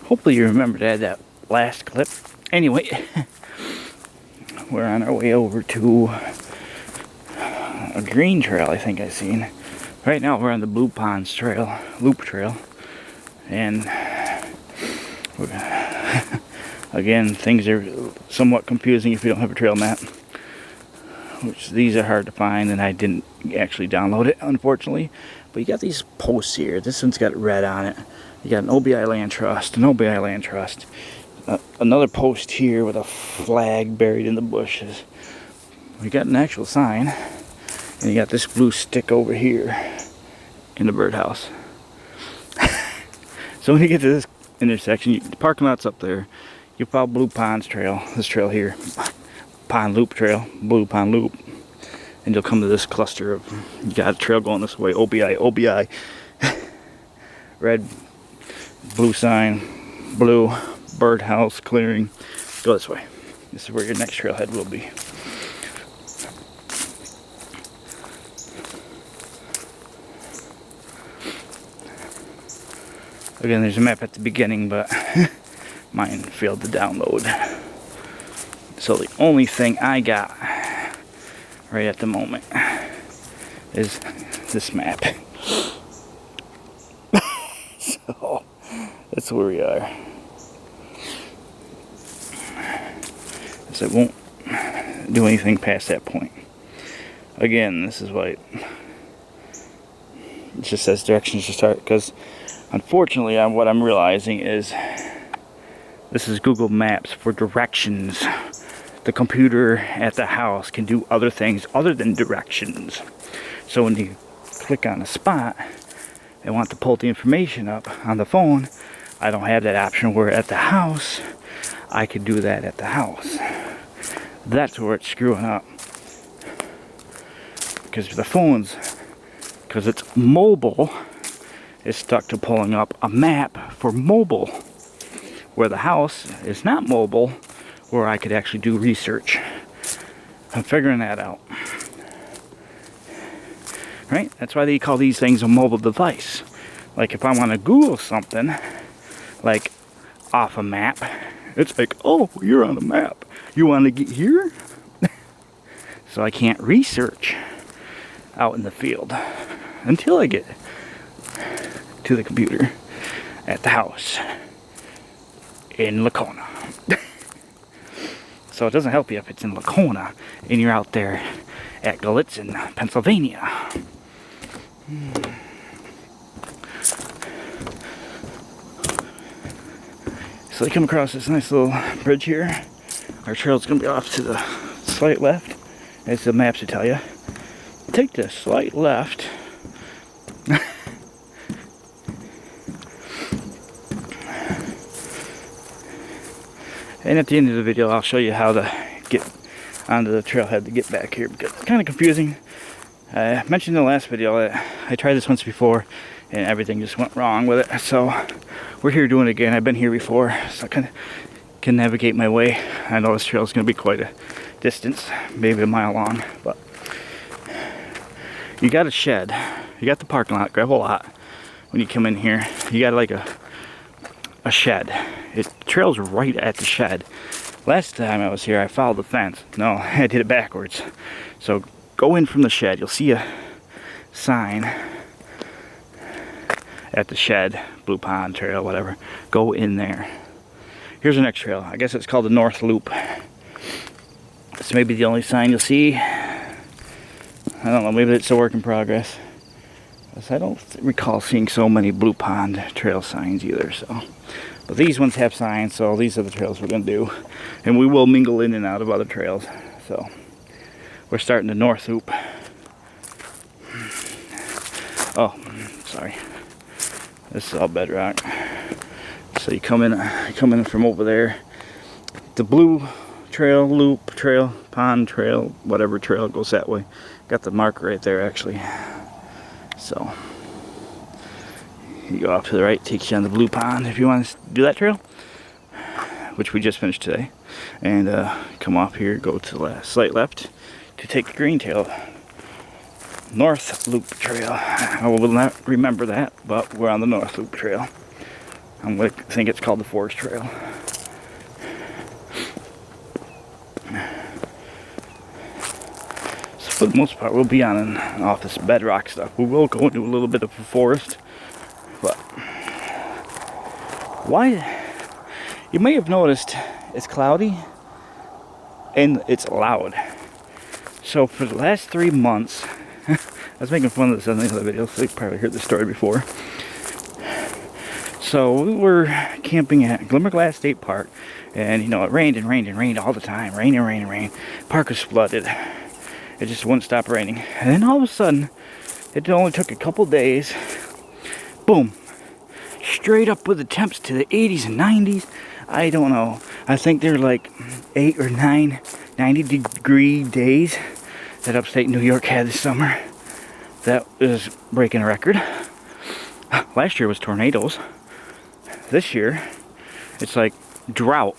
Hopefully you remember to add that last clip. Anyway, we're on our way over to a green trail I think I've seen. Right now we're on the Blue Ponds Trail, Loop Trail. And again, things are somewhat confusing if you don't have a trail map. Which these are hard to find, and I didn't actually download it, unfortunately. But you got these posts here. This one's got red on it. You got an OBI Land Trust, an OBI Land Trust. Another post here with a flag buried in the bushes. We got an actual sign. And you got this blue stick over here in the birdhouse. So when you get to this intersection, the parking lot's up there. You follow Blue Ponds Trail, this trail here. Pond Loop Trail, Blue Pond Loop. And you'll come to this cluster of, you got a trail going this way, OBI, OBI. Red, blue sign, blue, birdhouse, clearing. Go this way. This is where your next trailhead will be. Again, there's a map at the beginning, but mine failed to download. So the only thing I got right at the moment is this map. So that's where we are. So it won't do anything past that point. Again, this is why it just says directions to start, because unfortunately what I'm realizing is this is Google Maps for directions. The computer at the house can do other things other than directions. So when you click on a spot and want to pull the information up on the phone, I don't have that option, where at the house I could do that at the house. That's where it's screwing up. Because the phone's, because it's mobile, is stuck to pulling up a map for mobile. Where the house is not mobile, where I could actually do research. I'm figuring that out. Right? That's why they call these things a mobile device. Like if I want to Google something, like off a map, it's like, oh, you're on a map. You want to get here? So I can't research out in the field until I get to the computer at the house in Lacona. So it doesn't help you if it's in Lacona and you're out there at Gallitzin, Pennsylvania. So they come across this nice little bridge here. Our trail's going to be off to the slight left, as the maps would tell you. Take the slight left. And at the end of the video, I'll show you how to get onto the trailhead to get back here, because it's kind of confusing. I mentioned in the last video that I tried this once before and everything just went wrong with it. So we're here doing it again. I've been here before, so I can navigate my way. I know this trail is going to be quite a distance, maybe a mile long, but you got a shed. You got the parking lot, gravel lot. When you come in here, you got like a shed. It trails right at the shed. Last time I was here, I followed the fence. No, I did it backwards. So go in from the shed. You'll see a sign at the shed, Blue Pond Trail, whatever. Go in there. Here's the next trail. I guess it's called the North Loop. This may be the only sign you'll see. I don't know, maybe it's a work in progress. I don't recall seeing so many Blue Pond Trail signs either, so. But these ones have signs, so these are the trails we're going to do. And we will mingle in and out of other trails. So we're starting the North Loop. Oh, sorry. This is all bedrock. So you come in from over there. The Blue Trail, Loop Trail, Pond Trail, whatever trail goes that way. Got the marker right there actually. So you go off to the right, takes you on the Blue Pond if you want to do that trail, which we just finished today. And come off here, go to the slight left to take the green trail, North Loop Trail. I will not remember that, but we're on the North Loop Trail. I'm going to think it's called the Forest Trail. So for the most part, we'll be on and off this bedrock stuff. We will go into a little bit of a forest, but why? You may have noticed it's cloudy and it's loud. So for the last 3 months, I was making fun of this in the other video, so you probably heard this story before. So we were camping at Glimmerglass State Park, and you know, it rained and rained and rained all the time. Rain and rain and rain. Park was flooded. It just wouldn't stop raining. And then all of a sudden, it only took a couple days. Boom. Straight up with the temps to the 80s and 90s. I don't know. I think they're like 8 or 9 90-degree days that upstate New York had this summer. That is breaking a record. Last year was tornadoes. This year, it's like drought.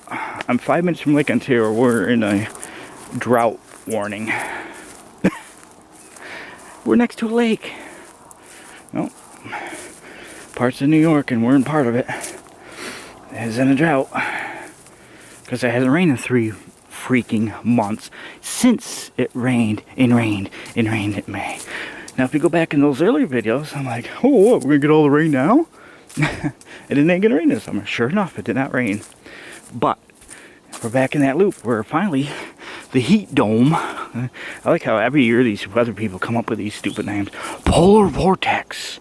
I'm 5 minutes from Lake Ontario. We're in a drought warning. We're next to a lake. Well, parts of New York, and we're in part of it. It's in a drought. Because it hasn't rained in 3 freaking months since it rained and rained and rained in May. Now, if you go back in those earlier videos, I'm like, oh, what, we're going to get all the rain now? And it ain't going to rain this summer. Sure enough, it did not rain. But we're back in that loop where finally the heat dome, I like how every year these weather people come up with these stupid names. Polar vortex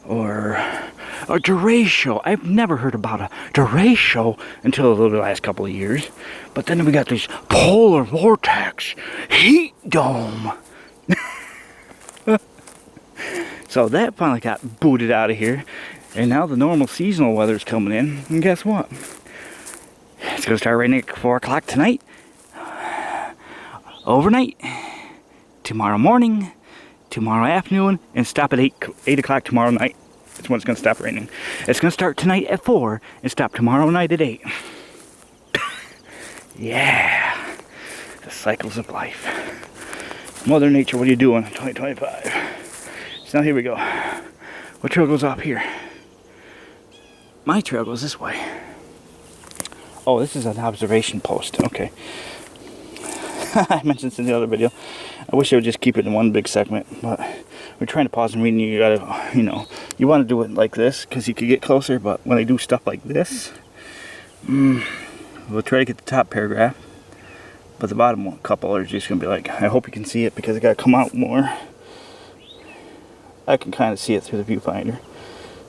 or a derecho. I've never heard about a derecho until the last couple of years. But then we got this polar vortex heat dome. So that finally got booted out of here. And now the normal seasonal weather's coming in. And guess what? It's going to start raining at 4 o'clock tonight. Overnight. Tomorrow morning. Tomorrow afternoon. And stop at 8 o'clock tomorrow night. That's when it's going to stop raining. It's going to start tonight at 4 and stop tomorrow night at 8. Yeah. The cycles of life. Mother Nature, what are you doing in 2025? So now here we go. What trail goes off here? My trail goes this way. Oh, this is an observation post. Okay. I mentioned this in the other video. I wish I would just keep it in one big segment, but we're trying to pause and read, and you gotta, you know, you want to do it like this because you could get closer, but when I do stuff like this, we'll try to get the top paragraph, but the bottom couple are just gonna be like, I hope you can see it because I gotta come out more. I can kind of see it through the viewfinder,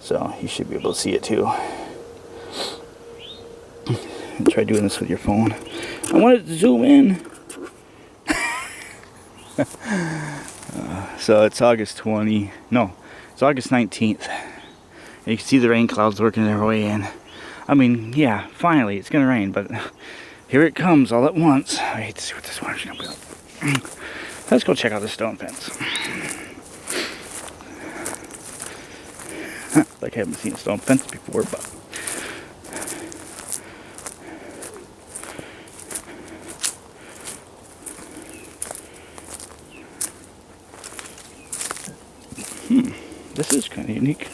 so you should be able to see it too. Try doing this with your phone. I wanted to zoom in. So it's August 20. No, it's August 19th. And you can see the rain clouds working their way in. I mean, yeah, finally it's gonna rain, but here it comes all at once. I hate to see what this water's gonna be like. Let's go check out the stone fence. Like I haven't seen a stone fence before, but this is kind of unique.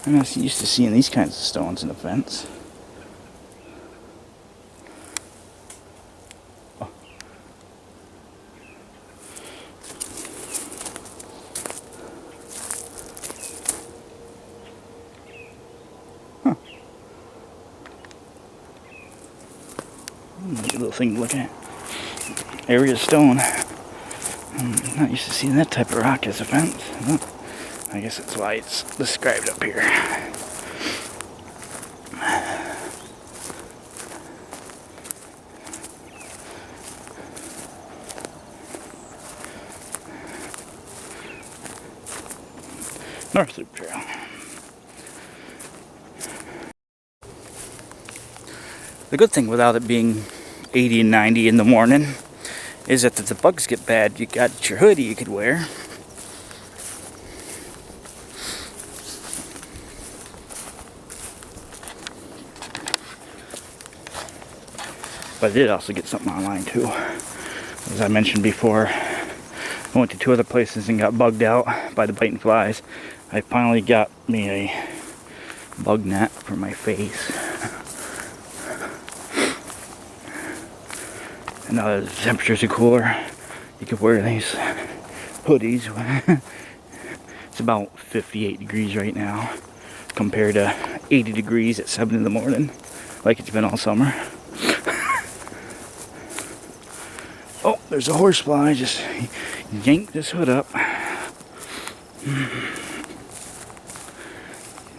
I'm not used to seeing these kinds of stones in a fence. Oh. Huh. Neat little thing to look at. Area stone. I'm not used to seeing that type of rock as a fence. Well, I guess that's why it's described up here. North Loop Trail. The good thing without it being 80 and 90 in the morning is that if the bugs get bad, you got your hoodie you could wear. But I did also get something online too. As I mentioned before, I went to 2 other places and got bugged out by the biting flies. I finally got me a bug net for my face. And now that the temperatures are cooler, you could wear these hoodies. It's about 58 degrees right now compared to 80 degrees at 7 in the morning, like it's been all summer. Oh, there's a horsefly. Just yank this hood up.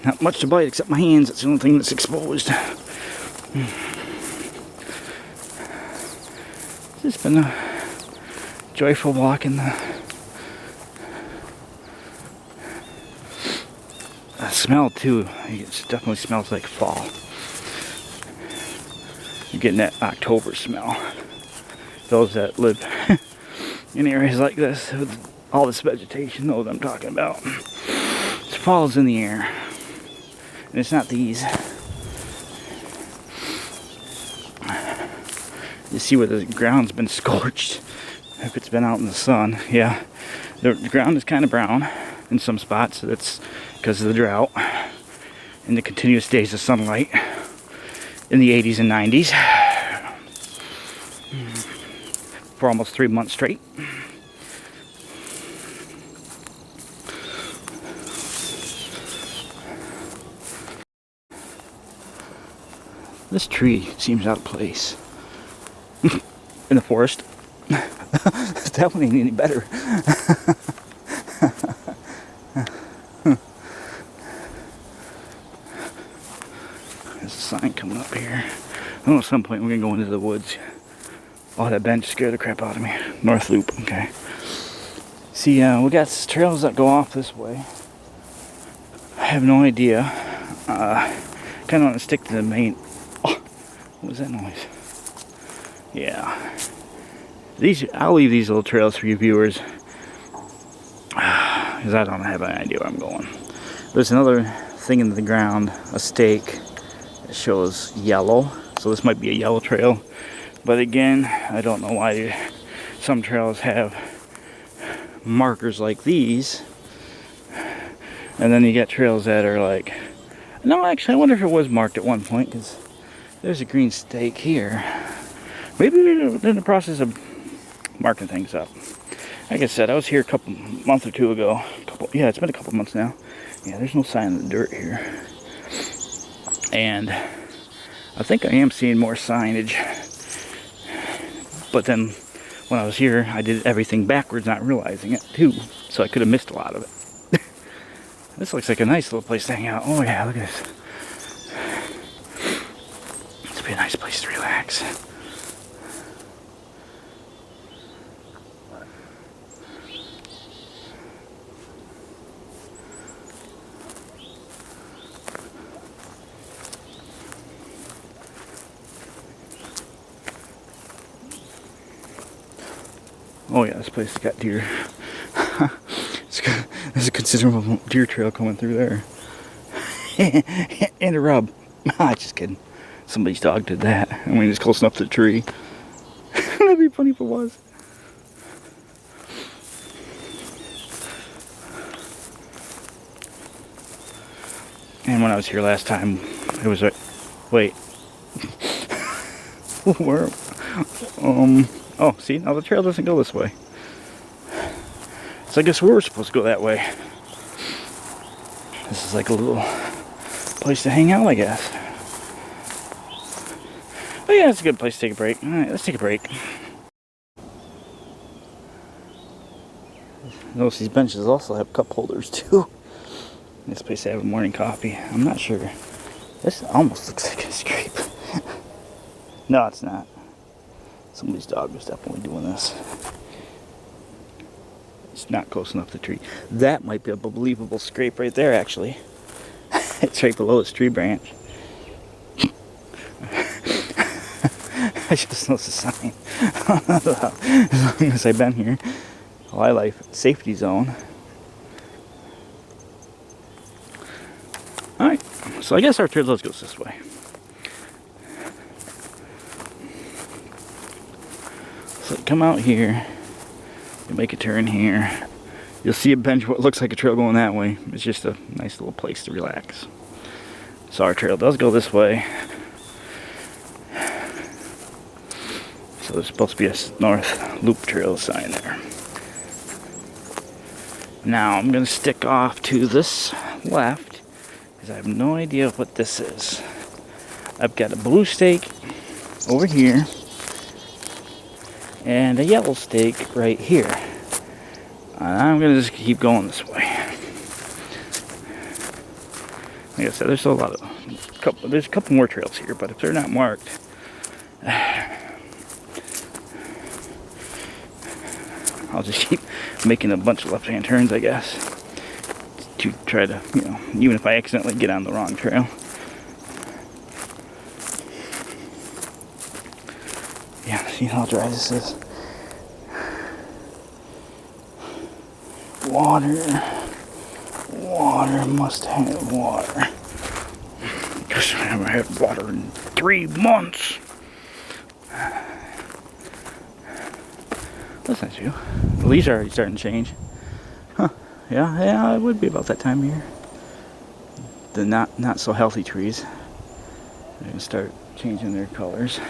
Not much to bite except my hands. That's the only thing that's exposed. It's been a joyful walk in the smell too. It definitely smells like fall. You're getting that October smell. Those that live in areas like this with all this vegetation know what I'm talking about. Fall's in the air. And it's not these. You see where the ground's been scorched. If it's been out in the sun. Yeah. The ground is kind of brown in some spots. That's because of the drought. And the continuous days of sunlight in the 80s and 90s. For almost 3 months straight. This tree seems out of place. In the forest. That one ain't any better. There's a sign coming up here. I know at some point we're gonna go into the woods. Oh, that bench scared the crap out of me. North Loop, okay. See, we got trails that go off this way. I have no idea. Kind of want to stick to the main. Oh, what was that noise? Yeah. I'll leave these little trails for you viewers. Because I don't have any idea where I'm going. There's another thing in the ground, a stake that shows yellow. So this might be a yellow trail. But again, I don't know why some trails have markers like these. And then you get trails that are like... No, actually, I wonder if it was marked at one point. Because there's a green stake here. Maybe they're in the process of marking things up. Like I said, I was here a month or two ago. Yeah, it's been a couple months now. Yeah, there's no sign of the dirt here. And I think I am seeing more signage. But then when I was here, I did everything backwards, not realizing it too. So I could have missed a lot of it. This looks like a nice little place to hang out. Oh yeah, look at this. This would be a nice place to relax. Oh yeah, this place has got deer. There's a considerable deer trail coming through there. And a rub. Just kidding. Somebody's dog did that. I mean, it's close enough to the tree. That'd be funny if it was. And when I was here last time, it was like, wait. Where? Oh, see, now the trail doesn't go this way. So I guess we were supposed to go that way. This is like a little place to hang out, I guess. But yeah, it's a good place to take a break. Alright, let's take a break. Notice these benches also have cup holders too. This place they have morning coffee. I'm not sure. This almost looks like a scrape. No, it's not. Somebody's dog was definitely doing this. It's not close enough to the tree. That might be a believable scrape right there, actually. It's right below its tree branch. I just noticed a sign. As long as I've been here. Wildlife safety zone. Alright, so I guess our trail goes this way. So come out here, you make a turn here, you'll see a bench what looks like a trail going that way. It's just a nice little place to relax. So our trail does go this way. So there's supposed to be a north loop trail sign there. Now I'm going to stick off to this left because I have no idea what this is. I've got a blue stake over here and a yellow stake right here. I'm going to just keep going this way. Like I said, there's still a lot of there's a couple more trails here, but if they're not marked, I'll just keep making a bunch of left-hand turns, I guess, to try to, you know, even if I accidentally get on the wrong trail. Yeah, see how dry this is. Water, must have water. Because I haven't had water in 3 months. That's not true. The leaves are already starting to change. Huh. Yeah, it would be about that time of year. The not so healthy trees. They're gonna start changing their colors.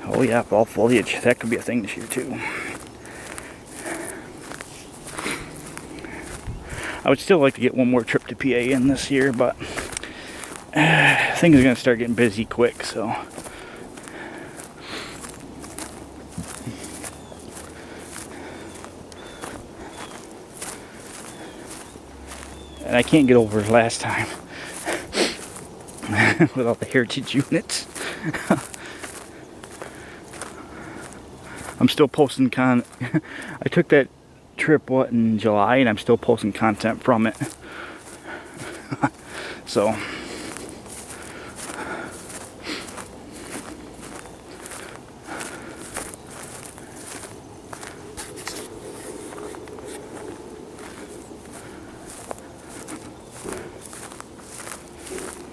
Oh yeah, fall foliage. That could be a thing this year too. I would still like to get one more trip to PA in this year, but things are gonna start getting busy quick, so. And I can't get over last time with all the heritage units. I'm still posting I took that trip, in July, and I'm still posting content from it. So.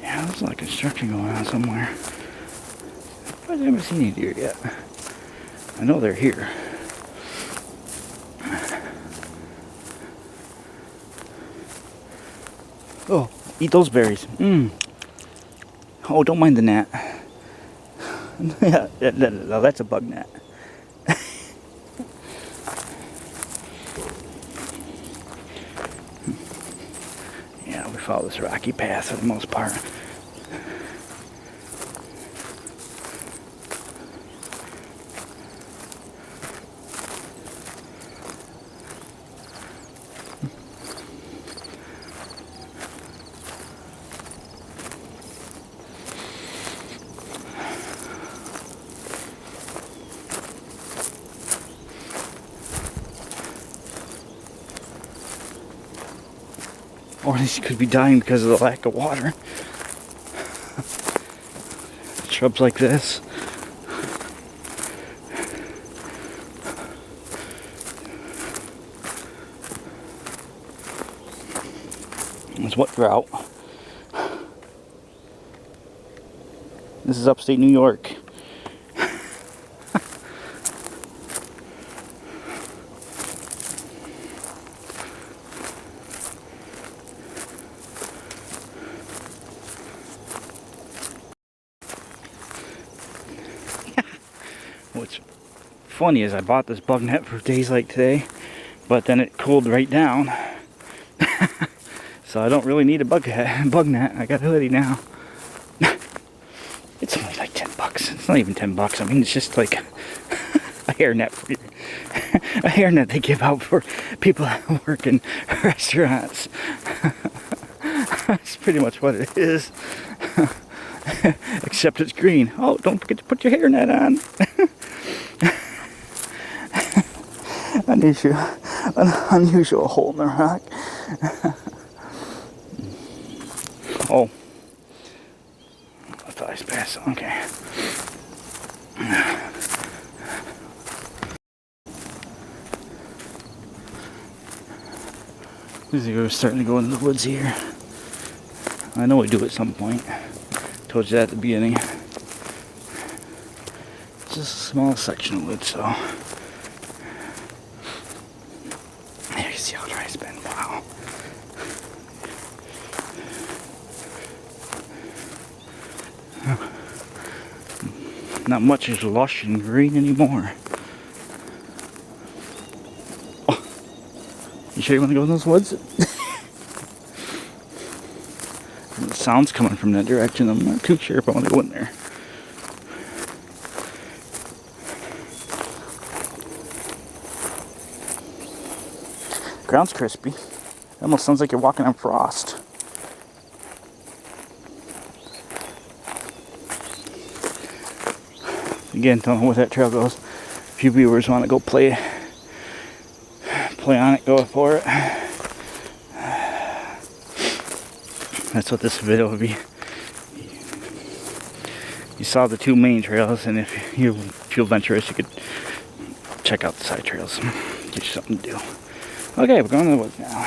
There's a lot of construction going on somewhere. I haven't seen any deer yet. I know they're here. Oh, eat those berries. Oh, don't mind the gnat. Yeah, no, that's a bug gnat. Yeah, we follow this rocky path for the most part. Or these could be dying because of the lack of water. Shrubs like this. It's what drought? This is upstate New York. What's funny is I bought this bug net for days like today, but then it cooled right down. So I don't really need a bug net. I got a hoodie now. It's only like $10. It's not even $10. I mean, it's just like a hairnet for a hairnet they give out for people that work in restaurants. That's pretty much what it is. Except it's green. Oh, don't forget to put your hairnet on. An unusual hole in the rock. Oh, I thought I passed. Okay. We're starting to go into the woods here. I know we do at some point. Told you that at the beginning. It's just a small section of woods, so. There you see how dry it's been. Wow. Not much is lush and green anymore. Oh, you sure you want to go in those woods? The sound's coming from that direction. I'm not too sure if I want to go in there. Ground's crispy. It almost sounds like you're walking on frost. Again, don't know where that trail goes. If you viewers want to go play on it, go for it. That's what this video would be. You saw the two main trails, and if you feel adventurous, you could check out the side trails. Get you something to do. Okay, we're going to the woods now.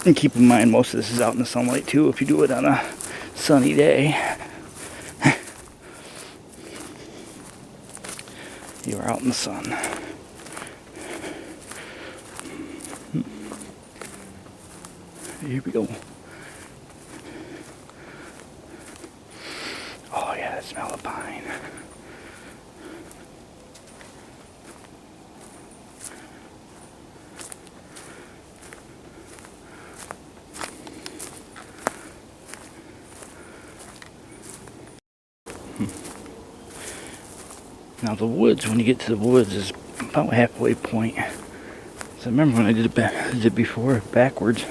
And keep in mind, most of this is out in the sunlight too, if you do it on a sunny day. You are out in the sun. Here we go. Oh yeah, that smell of pine. Now the woods, when you get to the woods, is about halfway point. So I remember when I did it before, backwards.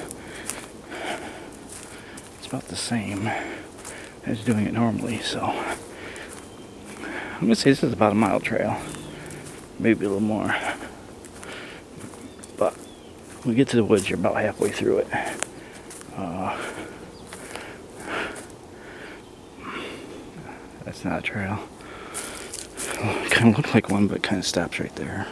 It's about the same as doing it normally, so I'm gonna say this is about a mile trail, maybe a little more. But when we get to the woods, you're about halfway through it. That's not a trail. It kind of looked like one, but it kind of stops right there.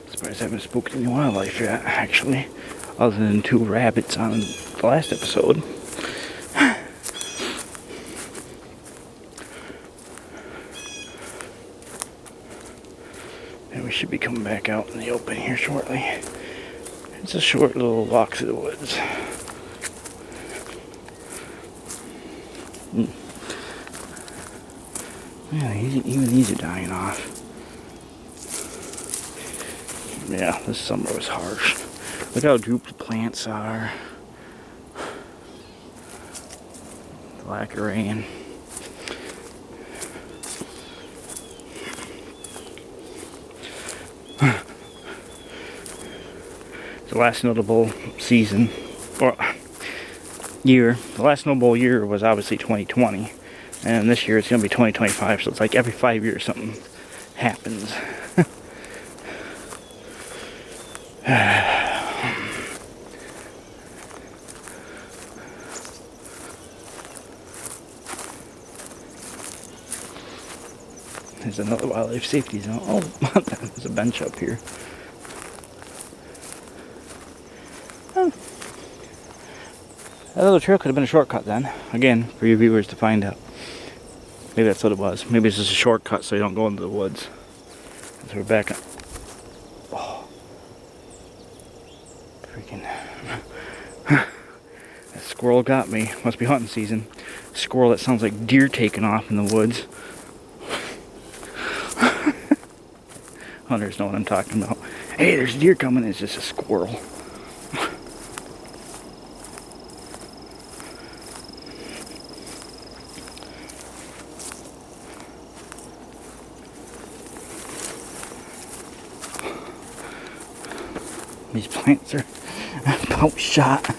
Surprised I haven't spooked any wildlife yet, actually, other than 2 rabbits on the last episode. And we should be coming back out in the open here shortly. It's a short little walk through the woods. Yeah, even these are dying off. Yeah, this summer was harsh. Look how drooped the plants are. The lack of rain. The last notable season, or year, the last notable year was obviously 2020. And this year it's going to be 2025, so it's like every 5 years something happens. There's another wildlife safety zone. Oh, there's a bench up here. Oh. That little trail could have been a shortcut then. Again, for you viewers to find out. Maybe that's what it was. Maybe it's just a shortcut so you don't go into the woods. So we're back. Oh. Freaking. That squirrel got me. Must be hunting season. Squirrel that sounds like deer taking off in the woods. Hunters know what I'm talking about. Hey, there's deer coming. It's just a squirrel. These plants are about shot.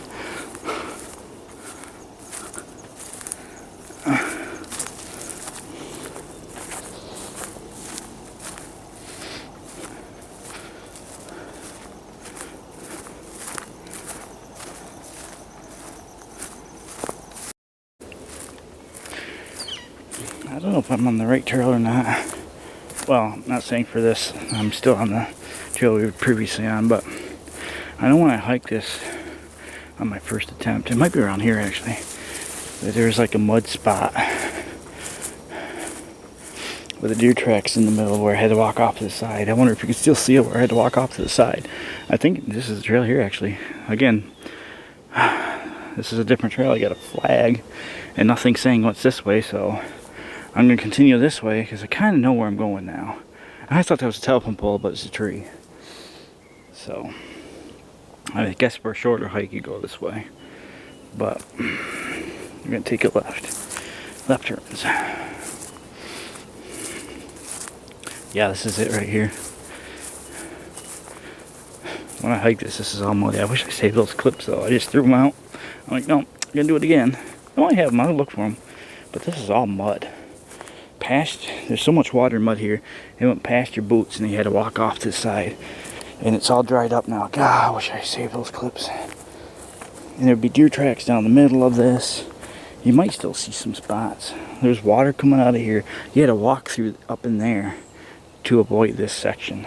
I don't know if I'm on the right trail or not. Well, I'm not saying for this. I'm still on the trail we were previously on, but I know when I hiked this on my first attempt, it might be around here actually, there's like a mud spot with the deer tracks in the middle where I had to walk off to the side. I wonder if you can still see it where I had to walk off to the side. I think this is the trail here actually. Again, this is a different trail. I got a flag and nothing saying what's this way, so I'm going to continue this way because I kind of know where I'm going now. I thought that was a telephone pole, but it's a tree. So I guess for a shorter hike you go this way, but you're going to take a left turns. Yeah, this is it right here. When I hike this is all muddy. I wish I saved those clips though. I just threw them out. I'm like, no, I'm gonna do it again. No, I have them. I'll look for them. But this is all mud. There's so much water and mud here. It went past your boots and you had to walk off to the side. And it's all dried up now. God, I wish I saved those clips. And there'd be deer tracks down the middle of this. You might still see some spots. There's water coming out of here. You had to walk through up in there to avoid this section.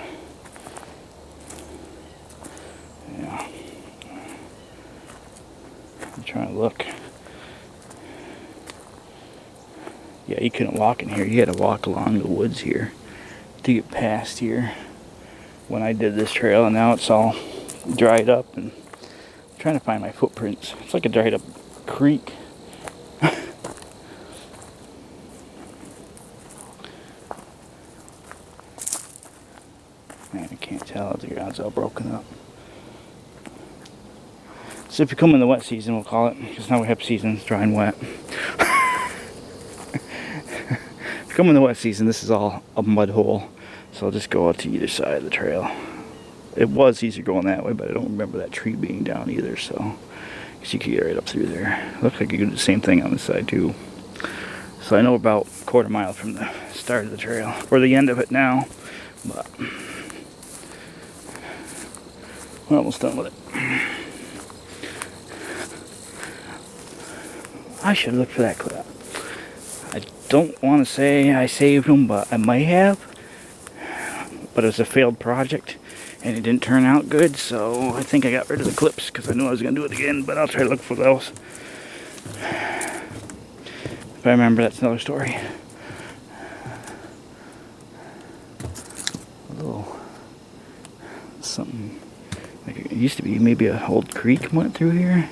Yeah. I'm trying to look. Yeah, you couldn't walk in here. You had to walk along the woods here to get past here when I did this trail, and now it's all dried up, and I'm trying to find my footprints. It's like a dried up creek. Man, I can't tell. The ground's all broken up. So if you come in the wet season, we'll call it, because now we have seasons, dry and wet. If you come in the wet season, this is all a mud hole. So I'll just go out to either side of the trail. It was easier going that way, but I don't remember that tree being down either, so because you could get right up through there. Looks like you could do the same thing on this side too. So I know about a quarter mile from the start of the trail, or the end of it now, but we're almost done with it. I should look for that clip. I don't want to say I saved them, but I might have. But it was a failed project and it didn't turn out good, so I think I got rid of the clips because I knew I was going to do it again, but I'll try to look for those. If I remember, that's another story. A little something like it used to be, maybe an old creek went through here.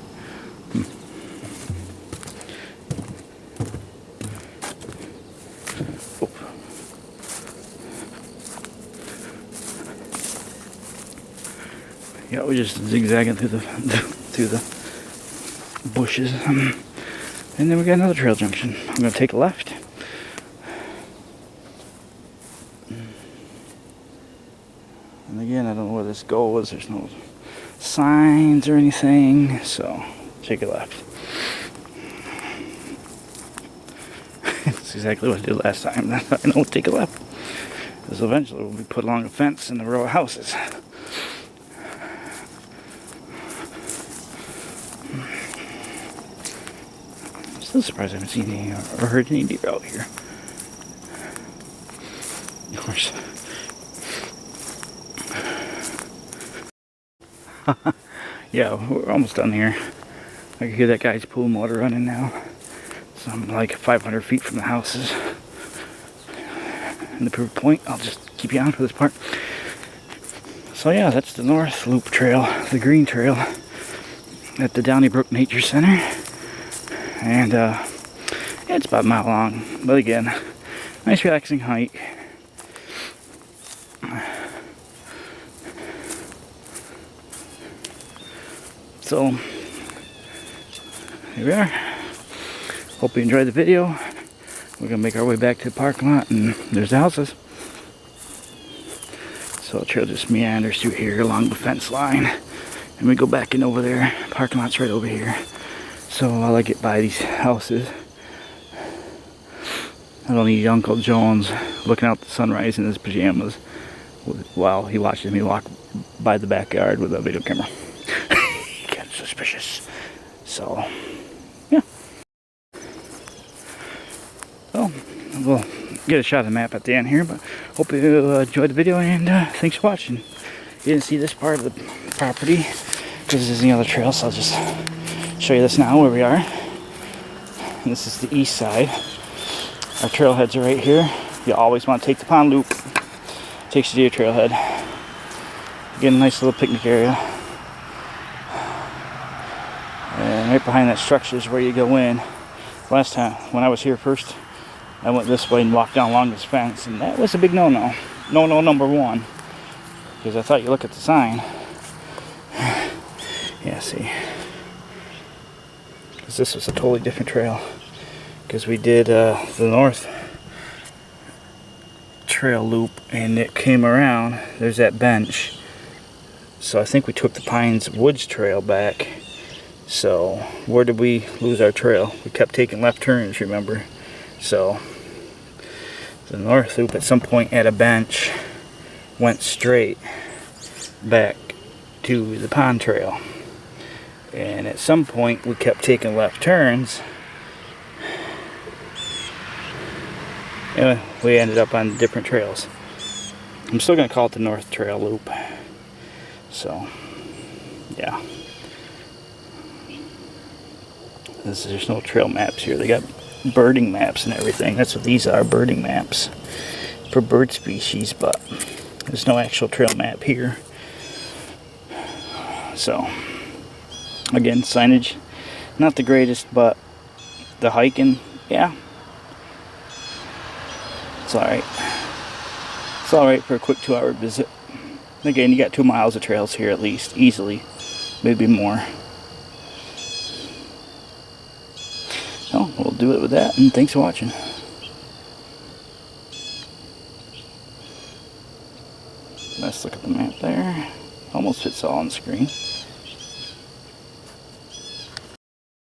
Yeah, we're just zigzagging through the bushes, and then we got another trail junction. I'm gonna take a left, and again, I don't know where this goes. There's no signs or anything, so take a left. That's exactly what I did last time. I know, take a left, because eventually we'll be put along a fence in a row of houses. I'm surprised I haven't seen any or heard any deer out here. Of course. Yeah, we're almost done here. I can hear that guy's pool motor running now. So I'm like 500 feet from the houses. And the proof point, I'll just keep you on for this part. So yeah, that's the North Loop Trail, the Green Trail at the Downey Brook Nature Center. And yeah, it's about a mile long, but again, nice relaxing hike. So here we are. Hope you enjoyed the video. We're gonna make our way back to the parking lot, and there's the houses. So the trail just meanders through here along the fence line, and we go back in over there. Parking lot's right over here. So while I get by these houses, I don't need Uncle Jones looking out the sunrise in his pajamas while he watches me walk by the backyard with a video camera. Kind of suspicious. So, yeah. So, we'll get a shot of the map at the end here, but hope you enjoyed the video, and thanks for watching. You didn't see this part of the property because there's any other trail, so I'll just show you this now where we are. And this is the east side. Our trailheads are right here. you always want to take the pond loop. Takes you to your trailhead. Again, nice little picnic area. And right behind that structure is where you go in. Last time, when I was here first, I went this way and walked down along this fence, and that was a big no-no. No-no number one. Because I thought you look at the sign. Yeah, see. Because this was a totally different trail. Because we did the north trail loop, and it came around. There's that bench. So I think we took the Pines Woods Trail back. So where did we lose our trail? We kept taking left turns, remember? So the north loop at some point at a bench went straight back to the pond trail. And at some point we kept taking left turns. And we ended up on different trails. I'm still going to call it the North Trail Loop. So, yeah. There's no trail maps here. They got birding maps and everything. That's what these are, birding maps for bird species, but there's no actual trail map here. So, again, signage, not the greatest, but the hiking, yeah. It's alright. It's alright for a quick 2-hour visit. Again, you got 2 miles of trails here at least, easily. Maybe more. So, we'll do it with that, and thanks for watching. Let's look at the map there. Almost fits all on the screen.